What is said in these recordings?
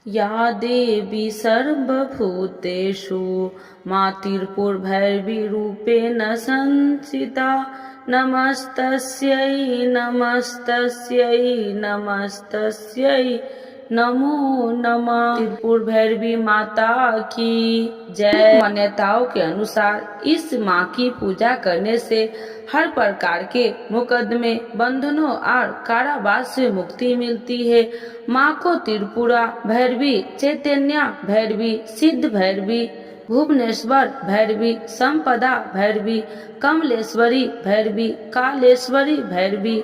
या देवी सर्वभूतेषु मातिर्पुरभैरवी रूपेण संस्थिता। नमस्तस्यै नमस्तस्यै नमस्तस्यै नमो नमः। त्रिपुर भैरवी माता की जय। मान्यताओं के अनुसार इस माँ की पूजा करने से हर प्रकार के मुकदमे, बंधनों और कारावास से मुक्ति मिलती है। माँ को त्रिपुरा भैरवी, चैतन्य भैरवी, सिद्ध भैरवी, भुवनेश्वर भैरवी, संपदा भैरवी, कमलेश्वरी भैरवी, कालेश्वरी भैरवी,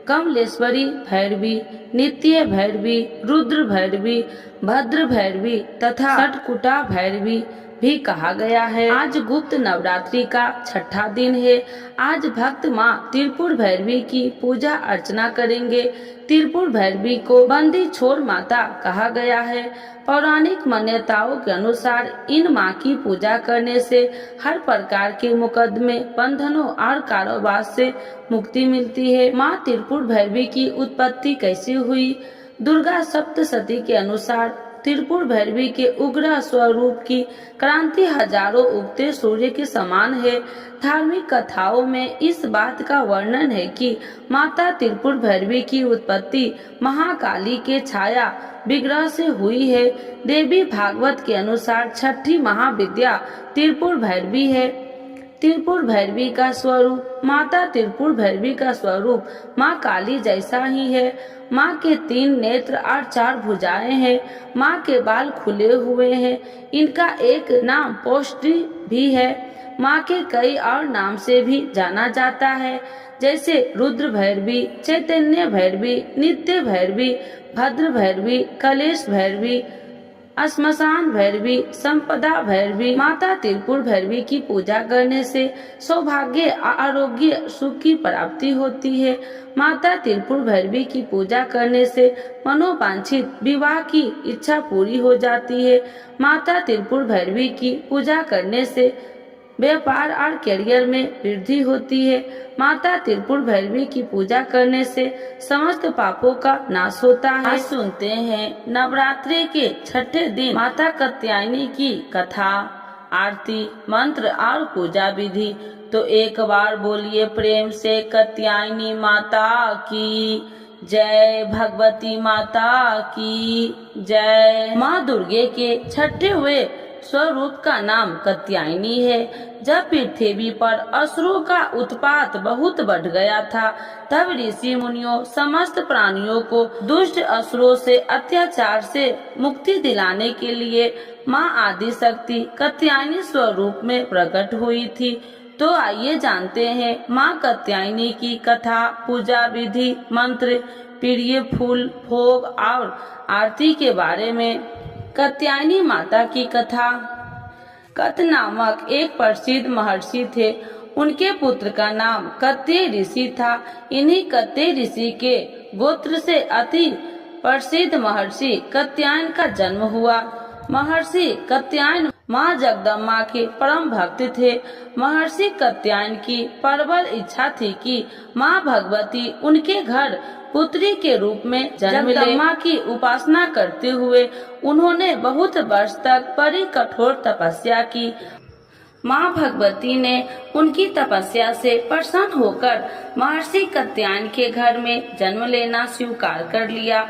कमलेश्वरी भैरवी, नित्य भैरवी, रुद्र भैरवी, भद्र भैरवी तथा सटकुटा भैरवी भी कहा गया है। आज गुप्त नवरात्रि का छठा दिन है। आज भक्त माँ त्रिपुर भैरवी की पूजा अर्चना करेंगे। त्रिपुर भैरवी को बंदी छोर माता कहा गया है। पौराणिक मान्यताओं के अनुसार इन माँ की पूजा करने से हर प्रकार के मुकदमे, बंधनों और कारावास से मुक्ति मिलती है। माँ त्रिपुर भैरवी की उत्पत्ति कैसे हुई? दुर्गा सप्तशती के अनुसार त्रिपुर भैरवी के उग्र स्वरूप की क्रांति हजारों उगते सूर्य के समान है। धार्मिक कथाओं में इस बात का वर्णन है कि माता त्रिपुर भैरवी की उत्पत्ति महाकाली के छाया विग्रह से हुई है। देवी भागवत के अनुसार छठी महाविद्या त्रिपुर भैरवी है। त्रिपुर भैरवी का स्वरूप, माता त्रिपुर भैरवी का स्वरूप माँ काली जैसा ही है। माँ के 3 नेत्र और 4 भुजाएं हैं। माँ के बाल खुले हुए हैं। इनका एक नाम पोष्टी भी है। माँ के कई और नाम से भी जाना जाता है, जैसे रुद्र भैरवी, चैतन्य भैरवी, नित्य भैरवी, भद्र भैरवी, कलेश भैरवी, श्मशान भैरवी, संपदा भैरवी। माता त्रिपुर भैरवी की पूजा करने से सौभाग्य, आरोग्य, सुख की प्राप्ति होती है। माता त्रिपुर भैरवी की पूजा करने से मनोवांछित विवाह की इच्छा पूरी हो जाती है। माता त्रिपुर भैरवी की पूजा करने से व्यापार और करियर में वृद्धि होती है। माता त्रिपुर भैरवी की पूजा करने से समस्त पापों का नाश होता है। आज सुनते हैं नवरात्रि के छठे दिन माता कात्यायनी की कथा, आरती, मंत्र और पूजा विधि। तो एक बार बोलिए प्रेम से कात्यायनी माता की जय, भगवती माता की जय। माँ दुर्गे के छठे हुए स्वरूप का नाम कात्यायनी है। जब पृथ्वी पर असुरों का उत्पात बहुत बढ़ गया था, तब ऋषि मुनियों समस्त प्राणियों को दुष्ट असुरों से अत्याचार से मुक्ति दिलाने के लिए माँ आदि शक्ति कात्यायनी स्वरूप में प्रकट हुई थी। तो आइए जानते हैं माँ कात्यायनी की कथा, पूजा विधि, मंत्र, प्रिय फूल, भोग और आरती के बारे में। कात्यायनी माता की कथा। कत नामक एक प्रसिद्ध महर्षि थे। उनके पुत्र का नाम कत्य ऋषि था। इन्हीं कत्य ऋषि के गोत्र से अति प्रसिद्ध महर्षि कात्यायन का जन्म हुआ। महर्षि कात्यायन माँ जगदम्बा के परम भक्त थे। महर्षि कात्यायन की प्रबल इच्छा थी कि माँ भगवती उनके घर पुत्री के रूप में जन्म ले। जगदम्बा की उपासना करते हुए उन्होंने बहुत वर्ष तक बड़ी कठोर तपस्या की। माँ भगवती ने उनकी तपस्या से प्रसन्न होकर महर्षि कात्यायन के घर में जन्म लेना स्वीकार कर लिया।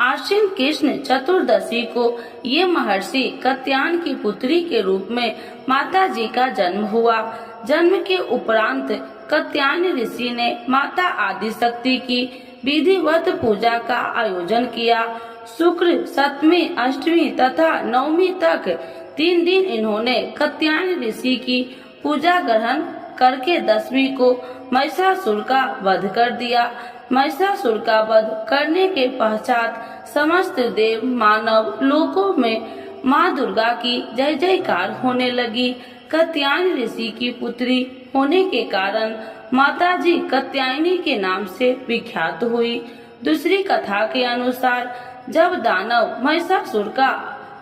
आश्विन कृष्ण चतुर्दशी को ये महर्षि कात्यायन की पुत्री के रूप में माता जी का जन्म हुआ। जन्म के उपरांत कात्यायन ऋषि ने माता आदि शक्ति की विधिवत पूजा का आयोजन किया। शुक्र, सप्तमी, अष्टमी तथा नवमी तक 3 दिन इन्होंने कात्यायन ऋषि की पूजा ग्रहण करके 10वीं को महिषासुर का वध कर दिया। महिषासुर का वध करने के पश्चात समस्त देव मानव लोकों में माँ दुर्गा की जय जयकार होने लगी। कात्यायन ऋषि की पुत्री होने के कारण माताजी कात्यायनी के नाम से विख्यात हुई। दूसरी कथा के अनुसार जब दानव महिषासुर का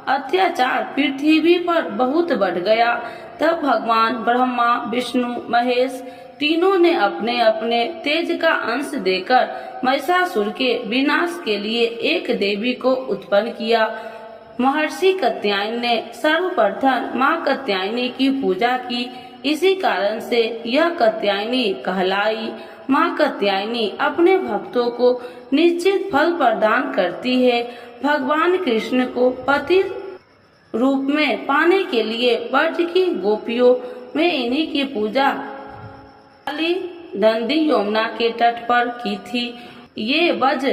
अत्याचार पृथ्वी पर बहुत बढ़ गया, तब भगवान ब्रह्मा, विष्णु, महेश तीनों ने अपने अपने तेज का अंश देकर महिषासुर के विनाश के लिए एक देवी को उत्पन्न किया। महर्षि कात्यायन ने सर्वप्रथम माँ कात्यायनी की पूजा की। इसी कारण से यह कात्यायनी कहलाई। माँ कात्यायनी अपने भक्तों को निश्चित फल प्रदान करती है। भगवान कृष्ण को पति रूप में पाने के लिए ब्रज की गोपियों में इन्हीं की पूजा काली नदी यमुना के तट पर की थी। ये ब्रज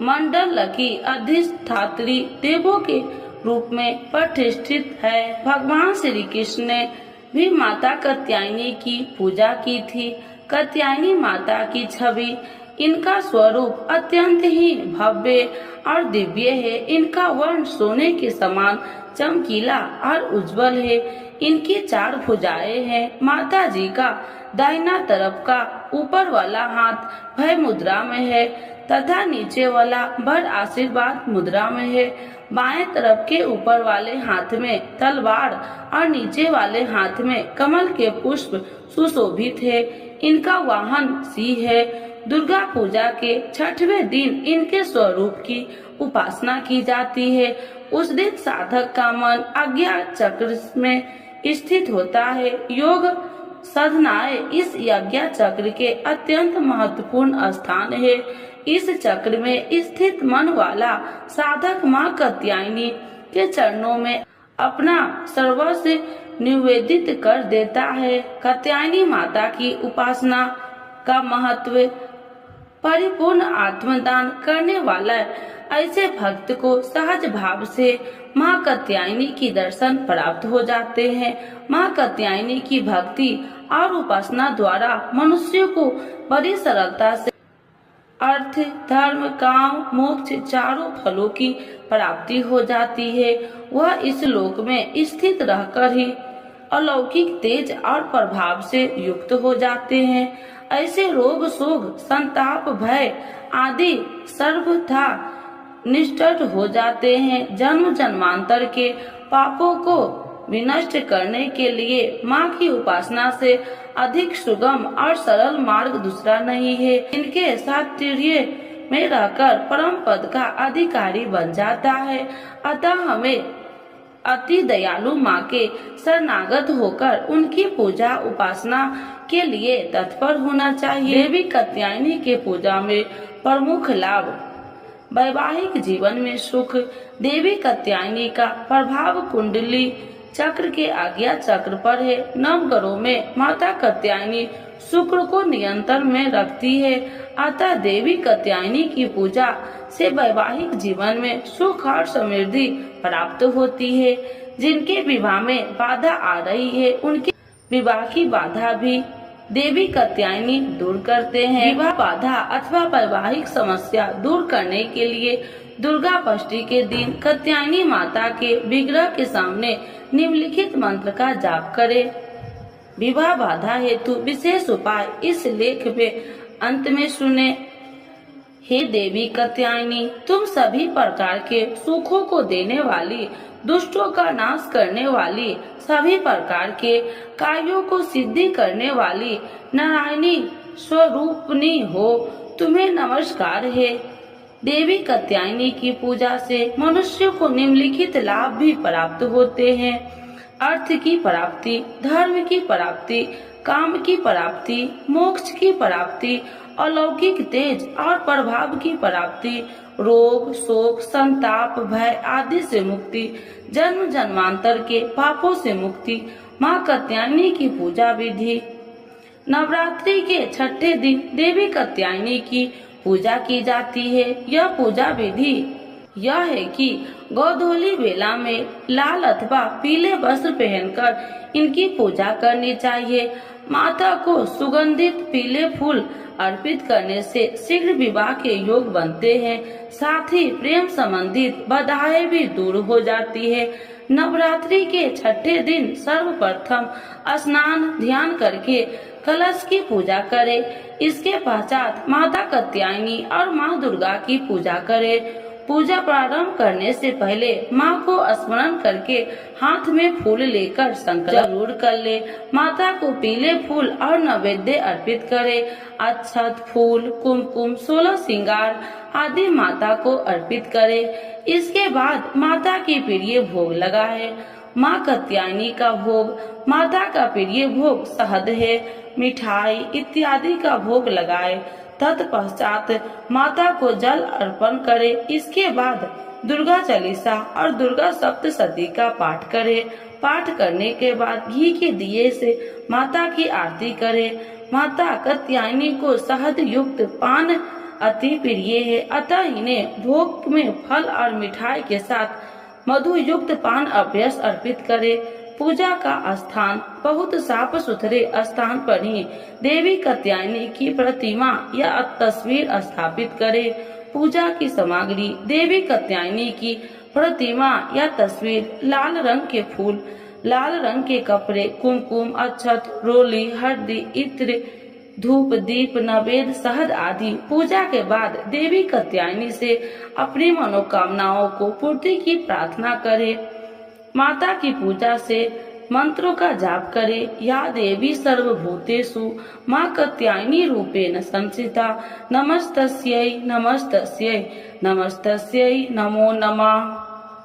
मंडल की अधिष्ठात्री देवों के रूप में प्रतिष्ठित है। भगवान श्री कृष्ण ने भी माता कात्यायनी की पूजा की थी। कात्यायनी माता की छवि, इनका स्वरूप अत्यंत ही भव्य और दिव्य है। इनका वर्ण सोने के समान चमकीला और उज्जवल है। इनकी 4 भुजाएं हैं। माता जी का दाहिना तरफ का ऊपर वाला हाथ भय मुद्रा में है तथा नीचे वाला वर आशीर्वाद मुद्रा में है। बाएं तरफ के ऊपर वाले हाथ में तलवार और नीचे वाले हाथ में कमल के पुष्प सुशोभित है। इनका वाहन सिंह है। दुर्गा पूजा के 6वें दिन इनके स्वरूप की उपासना की जाती है। उस दिन साधक का मन आज्ञा चक्र में स्थित होता है। योग साधनाएं इस यज्ञ चक्र के अत्यंत महत्वपूर्ण स्थान है। इस चक्र में स्थित मन वाला साधक माँ कात्यायनी के चरणों में अपना सर्वस्व निवेदित कर देता है। कात्यायनी माता की उपासना का महत्व परिपूर्ण आत्मदान करने वाला ऐसे भक्त को सहज भाव से माँ कात्यायनी की दर्शन प्राप्त हो जाते हैं। माँ कात्यायनी की भक्ति और उपासना द्वारा मनुष्य को बड़ी सरलता से अर्थ, धर्म, काम, मोक्ष 4 फलों की प्राप्ति हो जाती है। वह इस लोक में स्थित रहकर ही अलौकिक तेज और प्रभाव से युक्त हो जाते हैं। ऐसे रोग, शोक, संताप, भय आदि सर्वथा निष्ठ हो जाते हैं। जन्म जन्मांतर के पापों को विनष्ट करने के लिए माँ की उपासना से अधिक सुगम और सरल मार्ग दूसरा नहीं है। इनके सात्विर्य में रहकर परम पद का अधिकारी बन जाता है। अतः हमें अति दयालु माँ के शरणागत होकर उनकी पूजा उपासना के लिए तत्पर होना चाहिए। देवी कात्यायनी के पूजा में प्रमुख लाभ, वैवाहिक जीवन में सुख। देवी कात्यायनी का प्रभाव कुंडली चक्र के आज्ञा चक्र पर है। नवग्रहों में माता कात्यायनी शुक्र को नियंत्रण में रखती है। अतः देवी कात्यायनी की पूजा से वैवाहिक जीवन में सुख और समृद्धि प्राप्त होती है। जिनके विवाह में बाधा आ रही है उनके विवाह की बाधा भी देवी कात्यायनी दूर करते हैं। विवाह बाधा अथवा वैवाहिक समस्या दूर करने के लिए दुर्गा षष्ठी के दिन कात्यायनी माता के विग्रह के सामने निम्नलिखित मंत्र का जाप करें। विवाह बाधा हेतु विशेष उपाय इस लेख में अंत में सुने। हे देवी कात्यायनी, तुम सभी प्रकार के सुखों को देने वाली, दुष्टों का नाश करने वाली, सभी प्रकार के कार्यों को सिद्धि करने वाली नारायणी स्वरूपनी हो, तुम्हें नमस्कार है। देवी कात्यायनी की पूजा से मनुष्य को निम्नलिखित लाभ भी प्राप्त होते हैं। अर्थ की प्राप्ति, धर्म की प्राप्ति, काम की प्राप्ति, मोक्ष की प्राप्ति, अलौकिक तेज और प्रभाव की प्राप्ति, रोग, शोक, संताप, भय आदि से मुक्ति, जन्म जन्मांतर के पापों से मुक्ति। माँ कात्यायनी की पूजा विधि। नवरात्रि के 6ठे दिन देवी कात्यायनी की पूजा की जाती है। यह पूजा विधि यह है कि गोधूली बेला में लाल अथवा पीले वस्त्र पहनकर इनकी पूजा करनी चाहिए। माता को सुगंधित पीले फूल अर्पित करने से शीघ्र विवाह के योग बनते हैं। साथ ही प्रेम संबंधित बाधाएं भी दूर हो जाती है। नवरात्रि के 6ठे दिन सर्वप्रथम स्नान ध्यान करके कलश की पूजा करें। इसके पश्चात माता कात्यायनी और माँ दुर्गा की पूजा करें। पूजा प्रारंभ करने से पहले माँ को स्मरण करके हाथ में फूल लेकर संकल्प जरूर कर ले। माता को पीले फूल और नैवेद्य अर्पित करे। अक्षत, फूल, कुमकुम, 16 श्रृंगार आदि माता को अर्पित करे। इसके बाद माता की प्रिय भोग लगाए। माँ कात्यायनी का भोग। माता का प्रिय भोग शहद है, मिठाई इत्यादि का भोग लगाए। तत्पश्चात माता को जल अर्पण करे। इसके बाद दुर्गा चालीसा और दुर्गा सप्तशती का पाठ करे। पाठ करने के बाद घी के दिए से माता की आरती करे। माता कात्यायनी को शहद युक्त पान अति प्रिय है, अतः इन्हें भोग में फल और मिठाई के साथ मधु युक्त पान अभ्यस अर्पित करे। पूजा का स्थान बहुत साफ सुथरे स्थान पर ही देवी कात्यायनी की प्रतिमा या तस्वीर स्थापित करे। पूजा की सामग्री देवी कात्यायनी की प्रतिमा या तस्वीर, लाल रंग के फूल, लाल रंग के कपड़े, कुमकुम, अक्षत, रोली, हल्दी, इत्र, धूप, दीप, नैवेद्य, शहद आदि। पूजा के बाद देवी कात्यायनी से अपनी मनोकामनाओं को पूर्ति की प्रार्थना करे। माता की पूजा से मंत्रों का जाप करे। या देवी सर्वभूतेषु माँ कात्यायनी रूपेण संस्थिता नमस्तस्यै नमस्तस्यै नमस्तस्यै नमो नमः।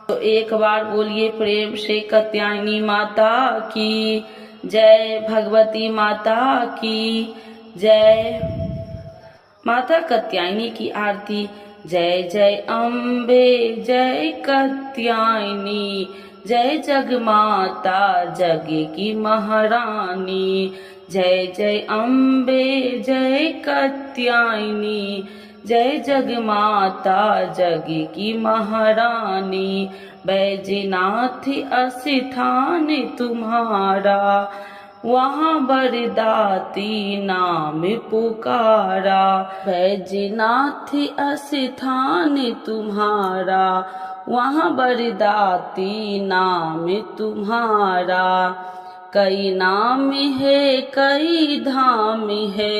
तो एक बार बोलिए प्रेम से कात्यायनी माता की जय, भगवती माता की जय। माता कात्यायनी की आरती। जय जय अम्बे जय कात्यायनी, जय जगमाता जग की महारानी। जय जय अम्बे जय कात्यायनी, जय जगमाता जग की महारानी। बैजनाथ स्थान तुम्हारा, वहाँ बरदाती नाम पुकारा। बैजनाथ स्थान तुम्हारा, वहाँ बरदाती नाम तुम्हारा। कई नाम है कई धाम है,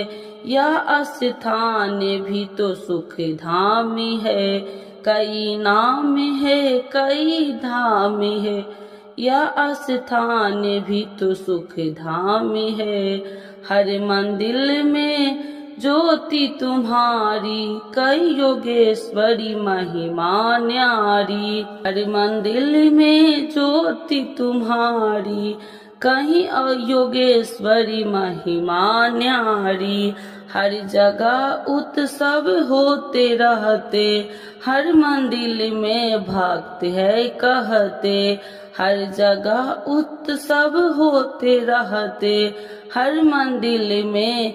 यह स्थान भी तो सुख धाम है। कई नाम है कई धाम है, यह स्थान भी तो सुख धाम है। हर मंदिर में ज्योति तुम्हारी, कई योगेश्वरी महिमा न्यारी। हर मंदिर में ज्योति तुम्हारी, कहीं योगेश्वरी महिमा न्यारी। हर जगह उत्सव होते रहते, हर मंदिर में भक्त है कहते। हर जगह उत्सव होते रहते, हर मंदिर में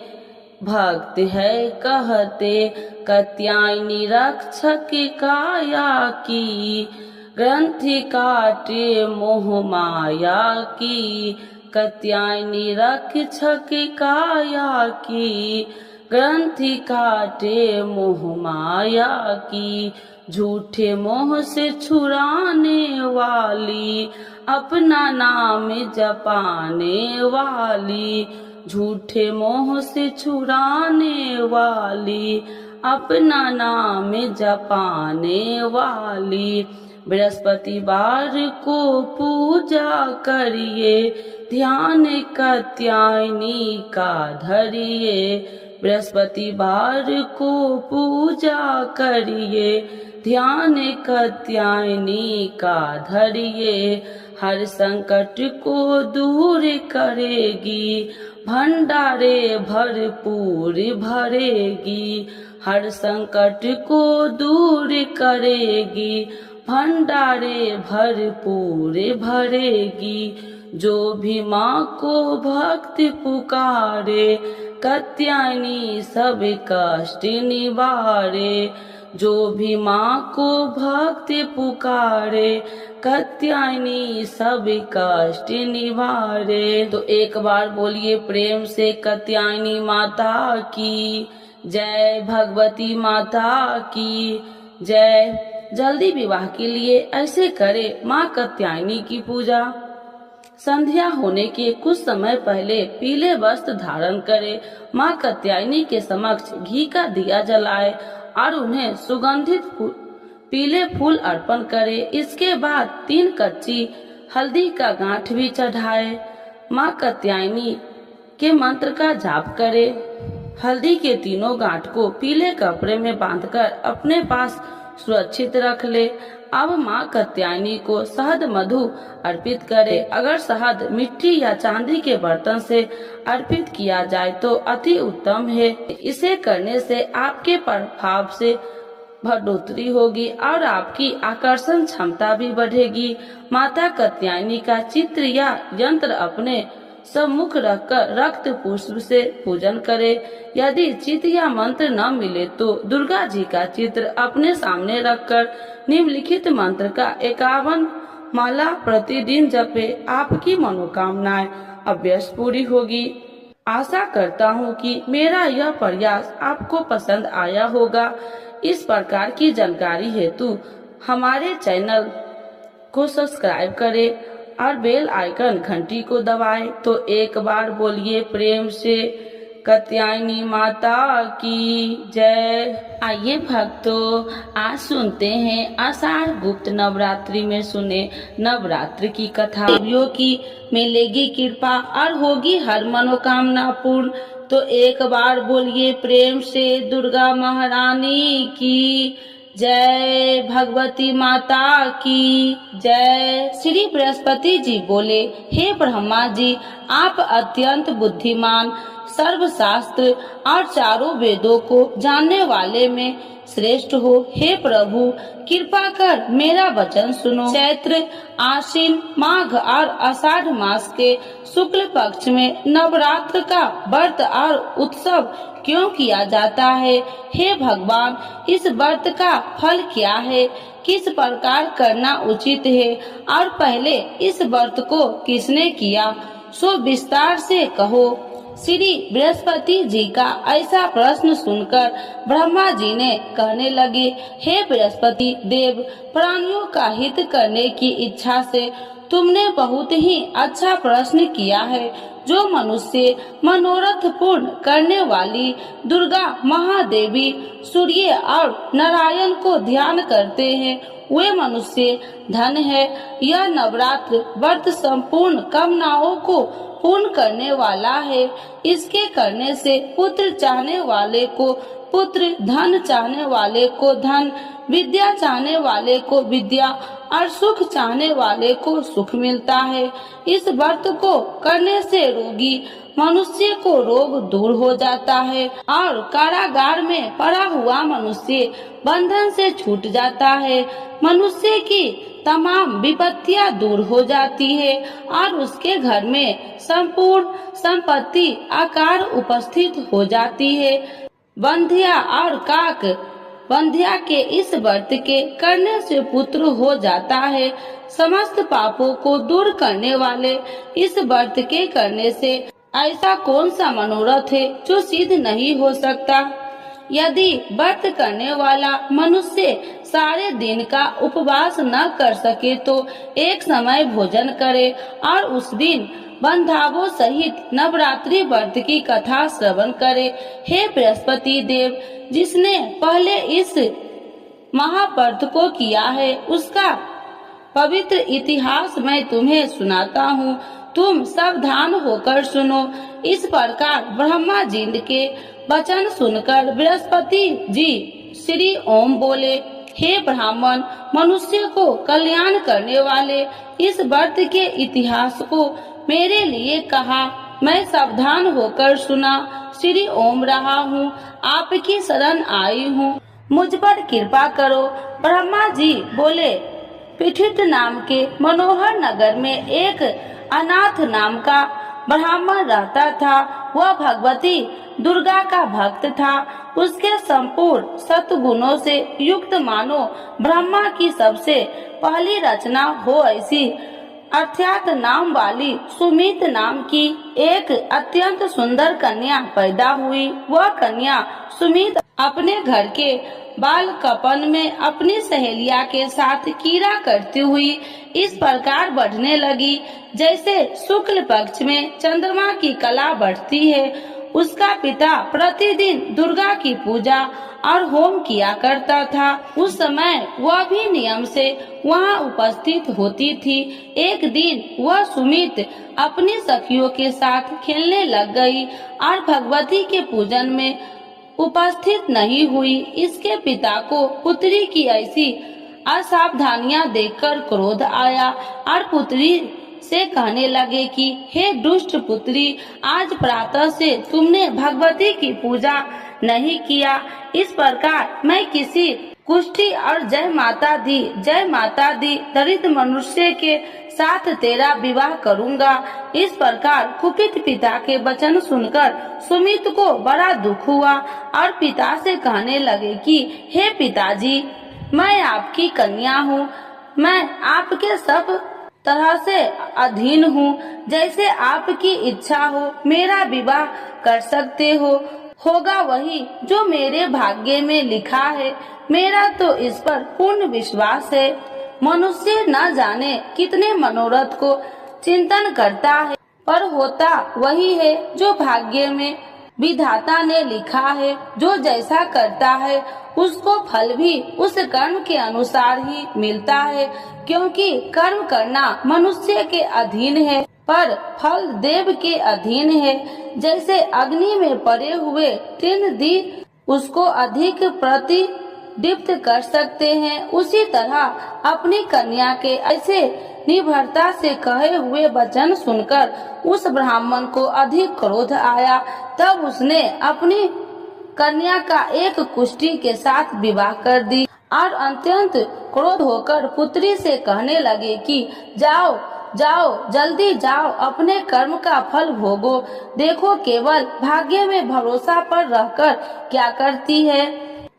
भक्त है कहते। कात्यायनी रक्षक काया की, ग्रंथि काटे मोह माया की। कात्यायनी रक्षक काया की, ग्रंथि काटे मोह माया की। झूठे मोह से छुड़ाने वाली, अपना नाम जपाने वाली। झूठे मोह से छुड़ाने वाली, अपना नाम जपाने वाली। बृहस्पतिवार को पूजा करिए, ध्यान कात्यायनी का धरिए। बृहस्पतिवार को पूजा करिए, ध्यान कात्यायनी का धरिए। हर संकट को दूर करेगी, भंडारे भरपूर भरेगी। हर संकट को दूर करेगी, भंडारे भरपूर भरेगी। जो भी माँ को भक्त पुकारे, कात्यायनी सब कष्ट निवारे। जो भी माँ को भक्त पुकारे, कात्यायनी सब कष्ट निवारे। तो एक बार बोलिए प्रेम से कात्यायनी माता की जय, भगवती माता की जय। जल्दी विवाह के लिए ऐसे करे माँ कात्यायनी की पूजा। संध्या होने के कुछ समय पहले पीले वस्त्र धारण करे, माँ कात्यायनी के समक्ष घी का दिया जलाए और उन्हें सुगंधित पीले फूल अर्पण करे। इसके बाद 3 कच्ची हल्दी का गांठ भी चढ़ाए। माँ कात्यायनी के मंत्र का जाप करे। हल्दी के तीनों गांठ को पीले कपड़े में बांधकर अपने पास सुरक्षित रख ले। अब माँ कात्यायनी को शहद मधु अर्पित करे। अगर शहद मिट्टी या चांदी के बर्तन से अर्पित किया जाए तो अति उत्तम है। इसे करने से आपके प्रभाव से बढ़ोतरी होगी और आपकी आकर्षण क्षमता भी बढ़ेगी। माता कात्यायनी का चित्र या यंत्र अपने सम्मुख रखकर रक्त पुष्प से पूजन करे। यदि चित्र या मंत्र न मिले तो दुर्गा जी का चित्र अपने सामने रखकर निम्नलिखित मंत्र का 51 माला प्रतिदिन जपे। आपकी मनोकामनाएं अवश्य पूरी होगी। आशा करता हूँ कि मेरा यह प्रयास आपको पसंद आया होगा। इस प्रकार की जानकारी हेतु हमारे चैनल को सब्सक्राइब करें और बेल आइकन घंटी को दबाएं। तो एक बार बोलिए प्रेम से कात्यायनी माता की जय। आइए भक्तों, आज सुनते हैं आषाढ़ गुप्त नवरात्रि में सुने नवरात्रि की कथा। देवियों की मिलेगी कृपा और होगी हर मनोकामना पूर्ण। तो एक बार बोलिए प्रेम से दुर्गा महारानी की जय, भगवती माता की जय। श्री बृहस्पति जी बोले, हे ब्रह्मा जी, आप अत्यंत बुद्धिमान, सर्वशास्त्र और चारों वेदों को जानने वाले में श्रेष्ठ हो। हे प्रभु, कृपा कर मेरा वचन सुनो। चैत्र, आश्विन, माघ और आषाढ़ मास के शुक्ल पक्ष में नवरात्र का व्रत और उत्सव क्यों किया जाता है? हे भगवान, इस व्रत का फल क्या है? किस प्रकार करना उचित है? और पहले इस व्रत को किसने किया, सो विस्तार से कहो। श्री बृहस्पति जी का ऐसा प्रश्न सुनकर ब्रह्मा जी ने कहने लगे, हे बृहस्पति देव, प्राणियों का हित करने की इच्छा से तुमने बहुत ही अच्छा प्रश्न किया है। जो मनुष्य मनोरथ पूर्ण करने वाली दुर्गा महादेवी, सूर्य और नारायण को ध्यान करते हैं, वे मनुष्य धन है। यह नवरात्र व्रत संपूर्ण कामनाओं को पूर्ण करने वाला है। इसके करने से पुत्र चाहने वाले को पुत्र, धन चाहने वाले को धन, विद्या चाहने वाले को विद्या और सुख चाहने वाले को सुख मिलता है। इस व्रत को करने से रोगी मनुष्य को रोग दूर हो जाता है और कारागार में पड़ा हुआ मनुष्य बंधन से छूट जाता है। मनुष्य की तमाम विपत्तियां दूर हो जाती है और उसके घर में संपूर्ण संपत्ति आकार उपस्थित हो जाती है। बंधिया और काक बंधिया के इस व्रत के करने से पुत्र हो जाता है। समस्त पापों को दूर करने वाले इस व्रत के करने से ऐसा कौन सा मनोरथ है जो सिद्ध नहीं हो सकता? यदि व्रत करने वाला मनुष्य सारे दिन का उपवास न कर सके तो एक समय भोजन करे और उस दिन बंधावों सहित नवरात्रि व्रत की कथा श्रवण करे। हे बृहस्पति देव, जिसने पहले इस महाव्रत को किया है, उसका पवित्र इतिहास मैं तुम्हें सुनाता हूँ। तुम सावधान होकर सुनो। इस प्रकार ब्रह्मा जी के वचन सुनकर बृहस्पति जी श्री ओम बोले, हे ब्राह्मण, मनुष्य को कल्याण करने वाले इस व्रत के इतिहास को मेरे लिए कहा। मैं सावधान होकर सुना। श्री ओम रहा हूँ, आपकी शरण आई हूँ, मुझ पर कृपा करो। ब्रह्मा जी बोले, पीठित नाम के मनोहर नगर में एक अनाथ नाम का ब्राह्मण रहता था। वह भगवती दुर्गा का भक्त था। उसके संपूर्ण सत्गुणों से युक्त मानो ब्रह्मा की सबसे पहली रचना हो ऐसी अर्थात नाम वाली सुमित नाम की एक अत्यंत सुंदर कन्या पैदा हुई। वह कन्या सुमित अपने घर के बाल कपन में अपनी सहेलिया के साथ कीड़ा करती हुई इस प्रकार बढ़ने लगी, जैसे शुक्ल पक्ष में चंद्रमा की कला बढ़ती है। उसका पिता प्रतिदिन दुर्गा की पूजा और होम किया करता था। उस समय वह भी नियम से वहाँ उपस्थित होती थी। एक दिन वह सुमित अपनी सखियों के साथ खेलने लग गई और भगवती के पूजन में उपस्थित नहीं हुई। इसके पिता को पुत्री की ऐसी असावधानियां देखकर क्रोध आया और पुत्री से कहने लगे कि हे दुष्ट पुत्री, आज प्रातः से तुमने भगवती की पूजा नहीं किया। इस प्रकार मैं किसी कुष्ठी और जय माता दी दरिद्र मनुष्य के साथ तेरा विवाह करूंगा। इस प्रकार कुपित पिता के वचन सुनकर सुमित को बड़ा दुख हुआ और पिता से कहने लगे कि हे पिताजी, मैं आपकी कन्या हूँ, मैं आपके सब तरह से अधीन हूँ। जैसे आपकी इच्छा हो मेरा विवाह कर सकते हो, होगा वही जो मेरे भाग्य में लिखा है। मेरा तो इस पर पूर्ण विश्वास है। मनुष्य न जाने कितने मनोरथ को चिंतन करता है, पर होता वही है जो भाग्य में विधाता ने लिखा है। जो जैसा करता है उसको फल भी उस कर्म के अनुसार ही मिलता है, क्योंकि कर्म करना मनुष्य के अधीन है पर फल देव के अधीन है। जैसे अग्नि में पड़े हुए तीन दी उसको अधिक प्रतिदीप्त कर सकते हैं, उसी तरह अपनी कन्या के ऐसे निर्भरता से कहे हुए वचन सुनकर उस ब्राह्मण को अधिक क्रोध आया। तब उसने अपनी कन्या का एक कुष्ठी के साथ विवाह कर दी और अत्यंत क्रोध होकर पुत्री से कहने लगे कि जाओ जाओ, जल्दी जाओ, अपने कर्म का फल भोगो। देखो केवल भाग्य में भरोसा पर रहकर क्या करती है।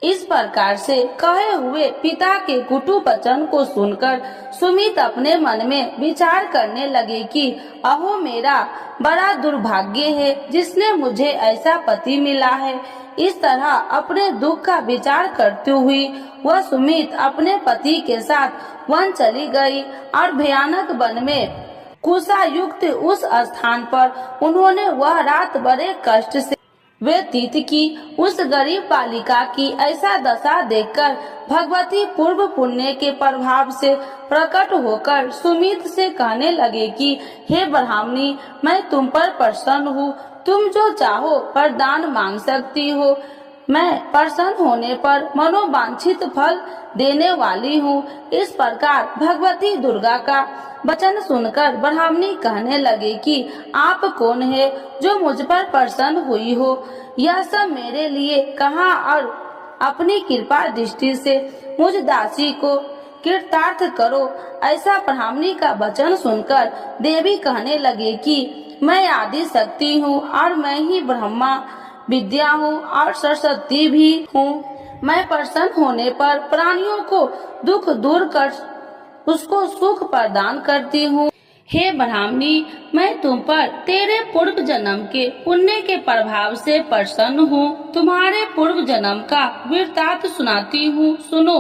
इस प्रकार से कहे हुए पिता के कुटु वचन को सुनकर सुमित अपने मन में विचार करने लगे कि अहो, मेरा बड़ा दुर्भाग्य है जिसने मुझे ऐसा पति मिला है। इस तरह अपने दुख का विचार करते हुए वह सुमित अपने पति के साथ वन चली गई और भयानक वन में कुशा युक्त उस स्थान पर उन्होंने वह रात बड़े कष्ट से व्यतीत की। उस गरीब बालिका की ऐसा दशा देखकर भगवती पूर्व पुण्य के प्रभाव से प्रकट होकर सुमित से कहने लगे कि हे ब्राह्मणी, मैं तुम पर प्रसन्न हूँ, तुम जो चाहो वरदान मांग सकती हो। मैं प्रसन्न होने पर मनोवांछित फल देने वाली हूँ। इस प्रकार भगवती दुर्गा का वचन सुनकर ब्राह्मणी कहने लगे कि आप कौन है जो मुझ पर प्रसन्न हुई हो। यह सब मेरे लिए कहा और अपनी कृपा दृष्टि से मुझ दासी को कृतार्थ करो। ऐसा ब्राह्मणी का वचन सुनकर देवी कहने लगे कि मैं आदि शक्ति हूँ और मैं ही ब्रह्मा विद्या हूँ और सरस्वती भी हूँ। मैं प्रसन्न होने पर प्राणियों को दुख दूर कर उसको सुख प्रदान करती हूँ। हे ब्राह्मणी, मैं तुम पर तेरे पूर्व जन्म के पुण्य के प्रभाव से प्रसन्न हूँ। तुम्हारे पूर्व जन्म का वृत्तांत सुनाती हूँ, सुनो।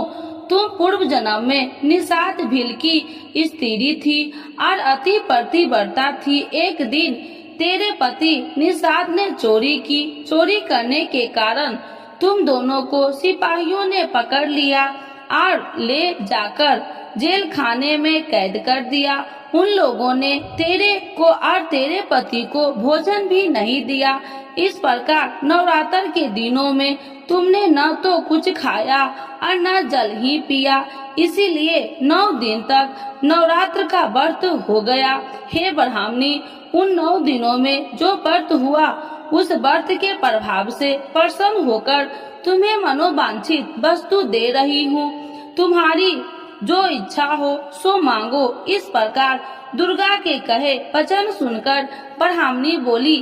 तुम पूर्व जन्म में निषाद भील की स्त्री थी और अति पतिव्रता थी। एक दिन तेरे पति निषाद ने चोरी की। चोरी करने के कारण तुम दोनों को सिपाहियों ने पकड़ लिया और ले जाकर जेल खाने में कैद कर दिया। उन लोगों ने तेरे को और तेरे पति को भोजन भी नहीं दिया। इस प्रकार नवरात्र के दिनों में तुमने न तो कुछ खाया और न जल ही पिया, इसीलिए 9 दिन तक नवरात्र का व्रत हो गया। हे ब्राह्मणी, उन 9 दिनों में जो व्रत हुआ उस व्रत के प्रभाव से प्रसन्न होकर तुम्हें मनोवांछित वस्तु दे रही हूँ। तुम्हारी जो इच्छा हो सो मांगो। इस प्रकार दुर्गा के कहे वचन सुनकर ब्राह्मणी बोली,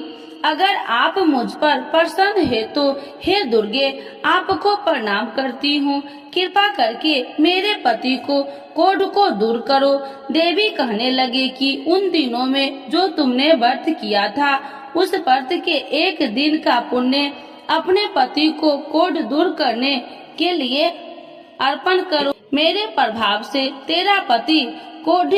अगर आप मुझ पर प्रसन्न है तो हे दुर्गे, आपको प्रणाम करती हूँ। कृपा करके मेरे पति को कोढ़ को दूर करो। देवी कहने लगे कि उन दिनों में जो तुमने व्रत किया था उस व्रत के एक दिन का पुण्य अपने पति को कोढ़ दूर करने के लिए अर्पण करो। मेरे प्रभाव से तेरा पति कोढ़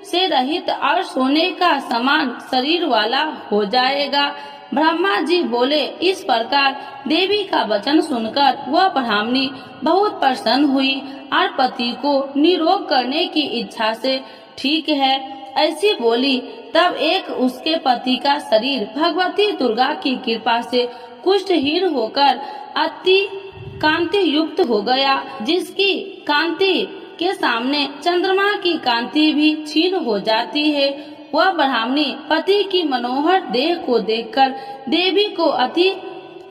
से रहित और सोने का समान शरीर वाला हो जाएगा। ब्रह्मा जी बोले। इस प्रकार देवी का वचन सुनकर वह ब्राह्मणी बहुत प्रसन्न हुई और पति को निरोग करने की इच्छा से ठीक है ऐसी बोली। तब एक उसके पति का शरीर भगवती दुर्गा की कृपा से कुष्ठहीन होकर अति कांति युक्त हो गया, जिसकी कांति के सामने चंद्रमा की कांति भी क्षीण हो जाती है। वह ब्राह्मणी पति की मनोहर देह को देखकर देवी को अति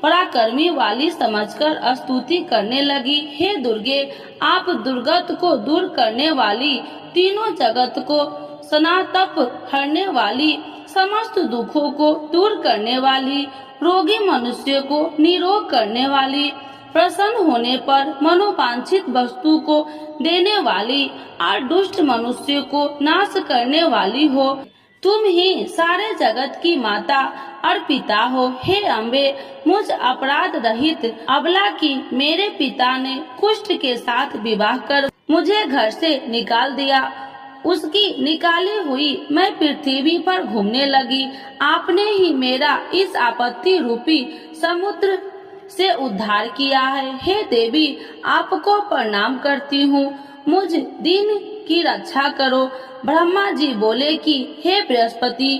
पराक्रमी वाली समझकर स्तुति करने लगी। हे दुर्गे, आप दुर्गत को दूर करने वाली, तीनों जगत को सनातप हरने वाली, समस्त दुखों को दूर करने वाली, रोगी मनुष्य को निरोग करने वाली, प्रसन्न होने पर मनोवांछित वस्तु को देने वाली और दुष्ट मनुष्य को नाश करने वाली हो। तुम ही सारे जगत की माता और पिता हो। हे अम्बे, मुझ अपराध रहित अबला की मेरे पिता ने कुष्ठ के साथ विवाह कर मुझे घर से निकाल दिया। उसकी निकाली हुई मैं पृथ्वी पर घूमने लगी। आपने ही मेरा इस आपत्ति रूपी समुद्र से उद्धार किया है। हे देवी, आपको प्रणाम करती हूँ, मुझ दीन की रक्षा करो। ब्रह्मा जी बोले कि हे बृहस्पति,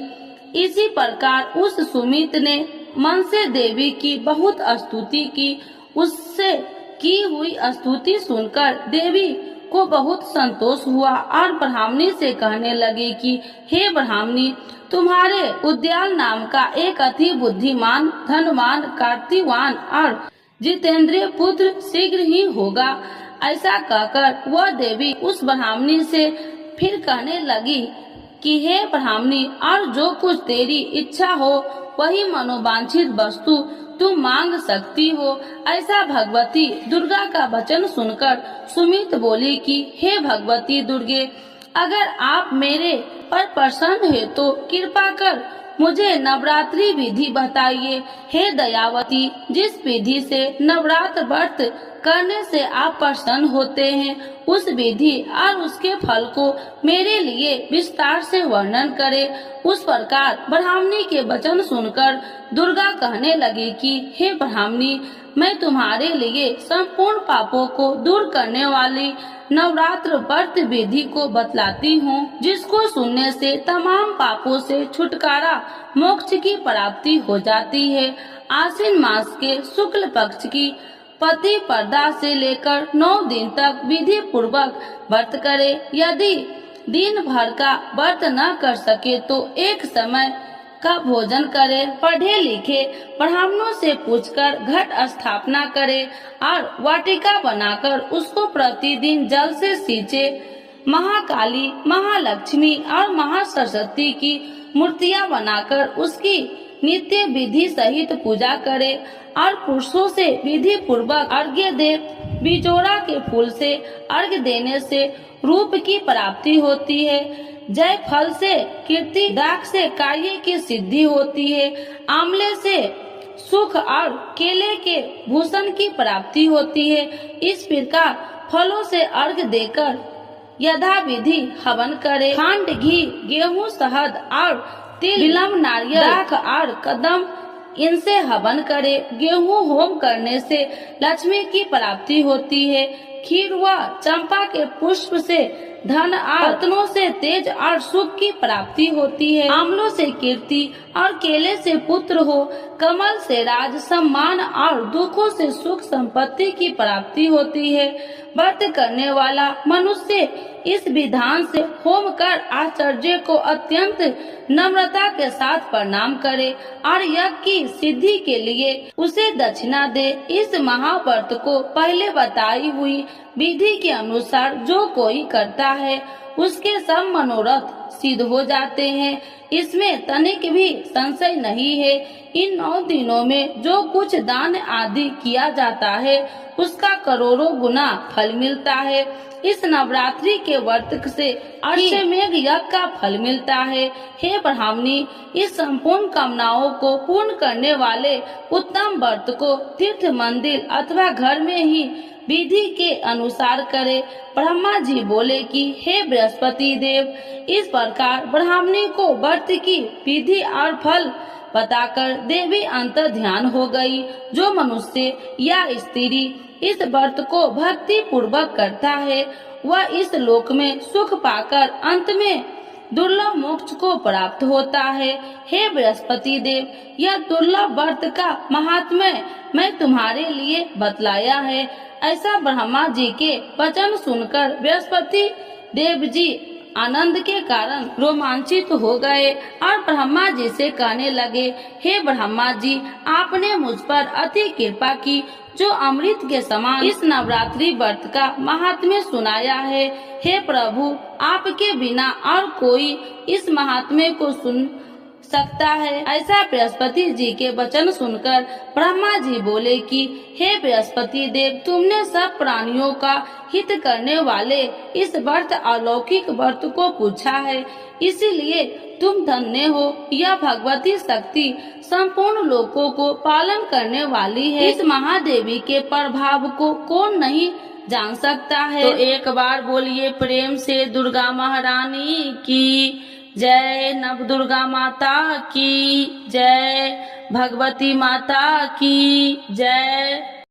इसी प्रकार उस सुमित ने मन से देवी की बहुत स्तुति की। उससे की हुई स्तुति सुनकर देवी को बहुत संतोष हुआ और ब्राह्मणी से कहने लगी कि हे ब्राह्मणी, तुम्हारे उद्याल नाम का एक अति बुद्धिमान, धनवान, कार्तिवान और जितेंद्रिय पुत्र शीघ्र ही होगा। ऐसा कहकर वह देवी उस ब्राह्मणी से फिर कहने लगी कि हे ब्राह्मणी, और जो कुछ तेरी इच्छा हो वही मनोवांछित वस्तु तुम मांग सकती हो। ऐसा भगवती दुर्गा का वचन सुनकर सुमित बोली कि हे भगवती दुर्गे, अगर आप मेरे पर प्रसन्न है तो कृपा कर मुझे नवरात्रि विधि बताइए। हे दयावती, जिस विधि से नवरात्र व्रत करने से आप प्रसन्न होते हैं, उस विधि और उसके फल को मेरे लिए विस्तार से वर्णन करें। उस प्रकार ब्राह्मणी के वचन सुनकर दुर्गा कहने लगी कि हे ब्राह्मणी, मैं तुम्हारे लिए संपूर्ण पापों को दूर करने वाली नवरात्र व्रत विधि को बतलाती हूँ, जिसको सुनने से तमाम पापों से छुटकारा, मोक्ष की प्राप्ति हो जाती है। आश्विन मास के शुक्ल पक्ष की प्रतिपदा से लेकर 9 दिन तक विधि पूर्वक व्रत करे। यदि दिन भर का व्रत न कर सके तो एक समय का भोजन करे। पढ़े लिखे ब्राह्मणों से पूछकर घट स्थापना करे और वाटिका बनाकर उसको प्रतिदिन जल से सींचे। महाकाली, महालक्ष्मी और महासरस्वती की मूर्तियां बनाकर उसकी नित्य विधि सहित पूजा करे और पुरुषों से विधि पूर्वक अर्घ्य दे। बिजोरा के फूल से अर्घ्य देने से रूप की प्राप्ति होती है। जय फल से कीर्ति, दाख से कार्य की सिद्धि होती है। आंवले से सुख और केले के भूषण की प्राप्ति होती है। इस प्रकार फलों से अर्घ्य देकर यथा विधि हवन करे। खंड, घी, गेहूं, शहद और तिल, बिल्व, नारियल, दाख और कदम, इनसे हवन करे। गेहूं होम करने से लक्ष्मी की प्राप्ति होती है। खीर व चंपा के पुष्प से धन और रत्नों से तेज और सुख की प्राप्ति होती है। आंवलों से कीर्ति और केले से पुत्र हो। कमल से राज, सम्मान और दुखों से सुख संपत्ति की प्राप्ति होती है। व्रत करने वाला मनुष्य इस विधान से होम कर आचार्य को अत्यंत नम्रता के साथ प्रणाम करे और यज्ञ की सिद्धि के लिए उसे दक्षिणा दे। इस महाव्रत को पहले बताई हुई विधि के अनुसार जो कोई करता है उसके सब मनोरथ सिद्ध हो जाते हैं। इसमें तनिक भी संशय नहीं है। इन 9 दिनों में जो कुछ दान आदि किया जाता है उसका करोड़ों गुना फल मिलता है। इस नवरात्रि के व्रत से अश्वमेध यज्ञ का फल मिलता है। हे ब्राह्मणी, इस संपूर्ण कामनाओं को पूर्ण करने वाले उत्तम व्रत को तीर्थ, मंदिर अथवा घर में ही विधि के अनुसार करे। ब्रह्मा जी बोले कि हे बृहस्पति देव, इस प्रकार ब्राह्मणी को व्रत की विधि और फल बताकर देवी अंतर ध्यान हो गई। जो मनुष्य या स्त्री इस व्रत को भक्ति पूर्वक करता है वह इस लोक में सुख पाकर अंत में दुर्लभ मोक्ष को प्राप्त होता है। हे बृहस्पति देव, यह दुर्लभ व्रत का महात्म्य मैं तुम्हारे लिए बतलाया है। ऐसा ब्रह्मा जी के वचन सुनकर बृहस्पति देव जी आनंद के कारण रोमांचित हो गए और ब्रह्मा जी से कहने लगे, हे ब्रह्मा जी, आपने मुझ पर अति कृपा की जो अमृत के समान इस नवरात्रि व्रत का महात्म्य सुनाया है। हे प्रभु, आपके बिना और कोई इस महात्म्य को सुन सकता है। ऐसा बृहस्पति जी के वचन सुनकर ब्रह्मा जी बोले कि हे बृहस्पति देव, तुमने सब प्राणियों का हित करने वाले इस व्रत अलौकिक व्रत को पूछा है, इसीलिए तुम धन्य हो। यह भगवती शक्ति संपूर्ण लोकों को पालन करने वाली है। इस महादेवी के प्रभाव को कौन नहीं जान सकता है। तो एक बार बोलिए प्रेम से दुर्गा महारानी की जय, नव दुर्गा माता की जय, भगवती माता की जय।